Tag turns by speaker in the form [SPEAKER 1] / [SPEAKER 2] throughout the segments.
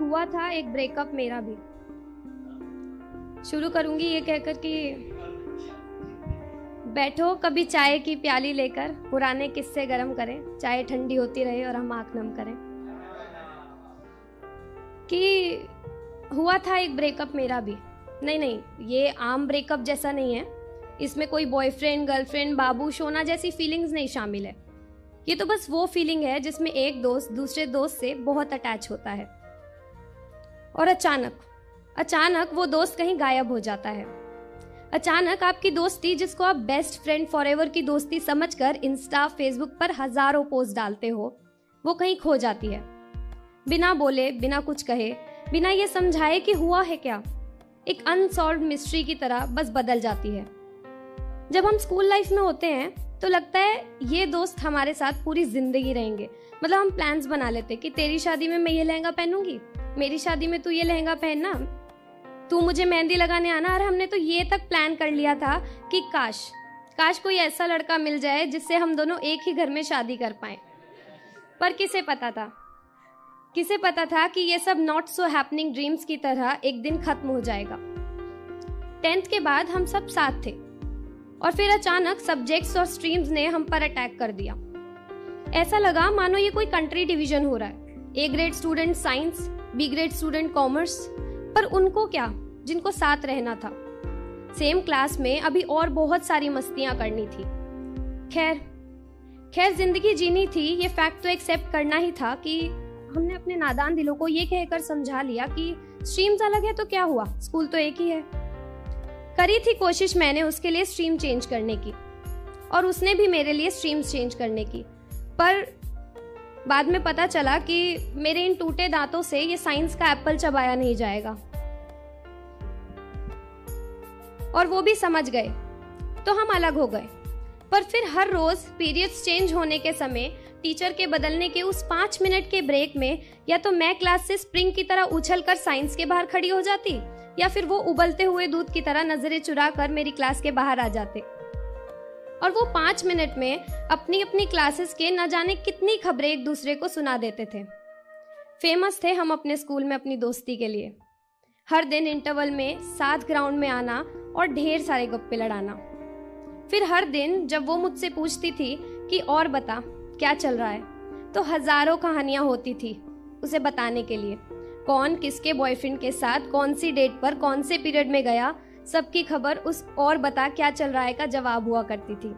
[SPEAKER 1] हुआ था एक ब्रेकअप मेरा भी। शुरू करूंगी ये कहकर कि बैठो कभी चाय की प्याली लेकर, पुराने किस्से गरम करें, चाय ठंडी होती रहे और हम आंख नम करें। कि हुआ था एक ब्रेकअप मेरा भी। नहीं, ये आम ब्रेकअप जैसा नहीं है। इसमें कोई बॉयफ्रेंड गर्लफ्रेंड बाबू शोना जैसी फीलिंग्स नहीं शामिल है। ये तो बस वो फीलिंग है जिसमें एक दोस्त दूसरे दोस्त से बहुत अटैच होता है और अचानक वो दोस्त कहीं गायब हो जाता है। अचानक आपकी दोस्ती, जिसको आप बेस्ट फ्रेंड फॉरएवर की दोस्ती समझकर इंस्टा फेसबुक पर हजारों पोस्ट डालते हो, वो कहीं खो जाती है। बिना बोले, बिना कुछ कहे, बिना ये समझाए कि हुआ है क्या, एक अनसॉल्व्ड मिस्ट्री की तरह बस बदल जाती है। जब हम स्कूल लाइफ में होते हैं तो लगता है ये दोस्त हमारे साथ पूरी जिंदगी रहेंगे। मतलब हम प्लान्स बना लेते कि तेरी शादी में मैं ये लहंगा पहनूंगी, मेरी शादी में तू ये लहंगा पहनना, तू मुझे मेहंदी लगाने आना। और हमने तो ये तक प्लान कर लिया था कि काश कोई ऐसा लड़का मिल जाए जिससे हम दोनों एक ही घर में शादी कर पाए। पर किसे पता था कि ये सब नॉट सो हैपनिंग ड्रीम्स की तरह एक दिन खत्म हो जाएगा। 10th के बाद हम सब साथ थे और फिर अचानक सब्जेक्ट्स और स्ट्रीम्स ने हम पर अटैक कर दिया। ऐसा लगा मानो ये कोई कंट्री डिवीजन हो रहा है। A grade student science, B grade student commerce. पर उनको क्या, जिनको साथ रहना था सेम क्लास में, अभी और बहुत सारी मस्तियां करनी थी। खैर जिंदगी जीनी थी, ये फैक्ट तो एक्सेप्ट करना ही था कि हमने अपने नादान दिलों को ये कहकर समझा लिया कि स्ट्रीम्स अलग है तो क्या हुआ, स्कूल तो एक ही है। करी थी कोशिश मैंने उसके लिए स्ट्रीम चेंज करने की और उसने भी मेरे लिए स्ट्रीम्स चेंज करने की, पर बाद में पता चला कि मेरे इन टूटे दांतों से ये साइंस का एप्पल चबाया नहीं जाएगा। और वो भी समझ गए तो हम अलग हो गए। पर फिर हर रोज पीरियड्स चेंज होने के समय, टीचर के बदलने के उस 5 मिनट के ब्रेक में, या तो मैं क्लास से स्प्रिंग की तरह उछलकर साइंस के बाहर खड़ी हो जाती, या फिर वो उबलते हुए दूध की तरह नजरें चुरा कर मेरी क्लास के बाहर आ जाते। और वो 5 मिनट में अपनी अपनी क्लासेस के न जाने कितनी खबरें एक दूसरे को सुना देते थे। फेमस थे हम अपने स्कूल में अपनी दोस्ती के लिए। हर दिन इंटरवल में साथ ग्राउंड में आना और ढेर सारे गप्पे लड़ाना। फिर हर दिन जब वो मुझसे पूछती थी कि और बता क्या चल रहा है, तो हजारों कहानियां होती थी उसे बताने के लिए। कौन किसके बॉयफ्रेंड के साथ कौन सी डेट पर कौन से पीरियड में गया, सबकी खबर उस और बता क्या चल रहा है का जवाब हुआ करती थी।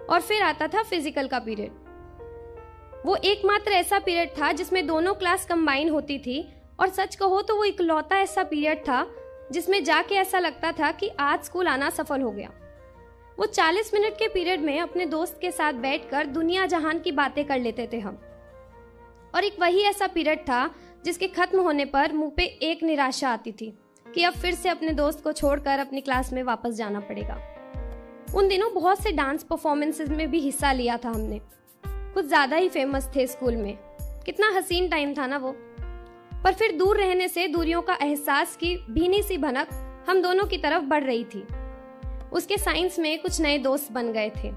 [SPEAKER 1] और फिर आता था फिजिकल का पीरियड। वो एकमात्र ऐसा पीरियड था जिसमें दोनों क्लास कंबाइन होती थी, और सच कहो तो वो इकलौता ऐसा पीरियड था जिसमें जाके ऐसा लगता था कि आज स्कूल आना सफल हो गया। वो 40 मिनट के पीरियड में अपने दोस्त के साथ बैठकर दुनिया जहान की बातें कर लेते थे हम। और एक वही ऐसा पीरियड था जिसके खत्म होने पर मुंह पे एक निराशा आती थी कि अब फिर से अपने दोस्त को छोड़कर अपनी क्लास में वापस जाना पड़ेगा। उन दिनों बहुत से डांस परफॉर्मेंसेस में भी हिस्सा लिया था हमने, कुछ ज्यादा ही फेमस थे स्कूल में। कितना हसीन टाइम था ना वो। पर फिर दूर रहने से दूरियों का एहसास की भीनी सी भनक हम दोनों की तरफ बढ़ रही थी। उसके साइंस में कुछ नए दोस्त बन गए थे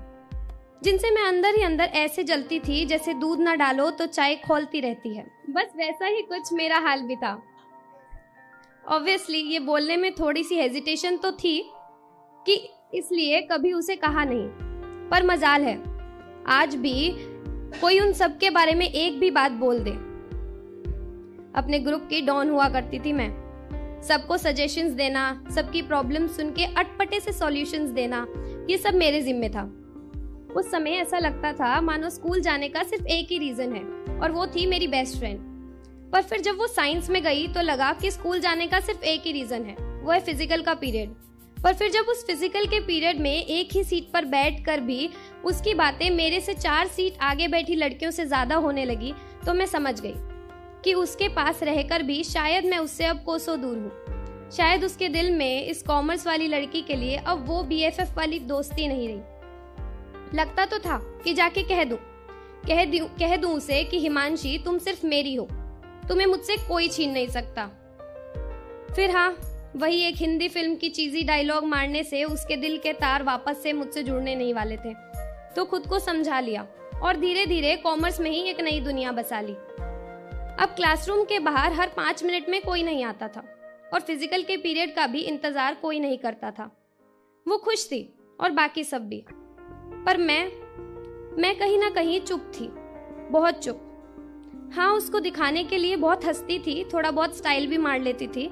[SPEAKER 1] जिनसे मैं अंदर ही अंदर ऐसे जलती थी जैसे दूध ना डालो तो चाय खौलती रहती है। बस वैसा ही कुछ मेरा हाल भी था। ऑब्वियसली ये बोलने में थोड़ी सी हेजिटेशन तो थी कि इसलिए कभी उसे कहा नहीं, पर मजाल है आज भी कोई उन सब के बारे में एक भी बात बोल दे। अपने ग्रुप की डॉन हुआ करती थी मैं। सबको सजेशंस देना, सबकी प्रॉब्लम सुन के अटपटे से सॉल्यूशंस देना, ये सब मेरे जिम्मे था। उस समय ऐसा लगता था मानो स्कूल जाने का सिर्फ एक ही रीजन है, और वो थी मेरी बेस्ट फ्रेंड। पर फिर जब वो साइंस में गई तो लगा कि स्कूल जाने का सिर्फ एक ही रीजन है, वो है फिजिकल का पीरियड। पर फिर जब उस फिजिकल के पीरियड में एक ही सीट पर बैठ कर भी उसकी बातें मेरे से 4 सीट आगे बैठी लड़कियों से ज्यादा होने लगी, तो मैं समझ गई कि उसके पास रहकर भी शायद मैं उससे अब कोसों दूर हूँ। शायद उसके दिल में इस कॉमर्स वाली लड़की के लिए अब वो BFF वाली दोस्ती नहीं रही। लगता तो था कि जाके कह दूं उसे कि हिमांशी तुम सिर्फ मेरी हो, तुम्हें मुझसे कोई छीन नहीं सकता। फिर हाँ, वही एक हिंदी फिल्म की चीजी डायलॉग मारने से उसके दिल के तार वापस से मुझसे जुड़ने नहीं वाले थे, तो खुद को समझा लिया और धीरे धीरे कॉमर्स में ही एक नई दुनिया बसा ली। अब क्लासरूम के बाहर हर 5 मिनट में कोई नहीं आता था और फिजिकल के पीरियड का भी इंतजार कोई नहीं करता था। वो खुश थी और बाकी सब भी, पर मैं कहीं ना कहीं चुप थी, बहुत चुप। हाँ, उसको दिखाने के लिए बहुत हंसती थी, थोड़ा बहुत स्टाइल भी मार लेती थी,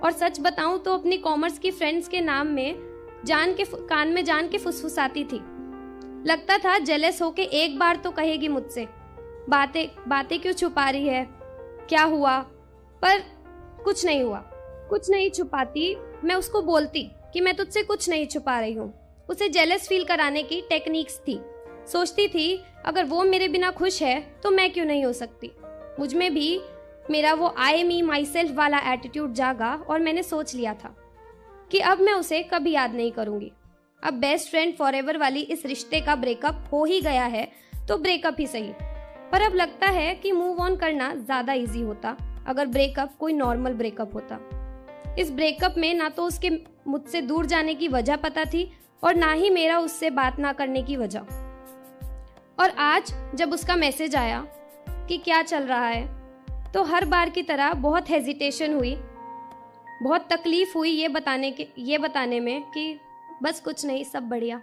[SPEAKER 1] और सच बताऊं तो अपनी कॉमर्स की फ्रेंड्स के नाम में कान में जान के फुसफुसाती थी। लगता था जेलस होके एक बार तो कहेगी मुझसे, बातें क्यों छुपा रही है, क्या हुआ? पर कुछ नहीं हुआ, कुछ नहीं छुपाती। मैं उसको बोलती कि मैं तुझसे कुछ नहीं छुपा रही हूँ। उसे जेलस फील कराने की टेक्निक्स थी। सोचती थी अगर वो मेरे बिना खुश है तो मैं क्यों नहीं हो सकती। मुझ में भी मेरा वो आई मी माई सेल्फ वाला एटीट्यूड जागा और मैंने सोच लिया था कि अब मैं उसे कभी याद नहीं करूंगी। अब बेस्ट फ्रेंड फॉरएवर वाली इस रिश्ते का ब्रेकअप हो ही गया है तो ब्रेकअप ही सही। पर अब लगता है कि मूव ऑन करना ज्यादा इजी होता अगर ब्रेकअप कोई नॉर्मल ब्रेकअप होता। इस ब्रेकअप में ना तो उसके मुझसे दूर जाने की वजह पता थी और ना ही मेरा उससे बात ना करने की वजह। और आज जब उसका मैसेज आया कि क्या चल रहा है, तो हर बार की तरह बहुत हेजिटेशन हुई, बहुत तकलीफ हुई ये बताने में कि बस कुछ नहीं, सब बढ़िया।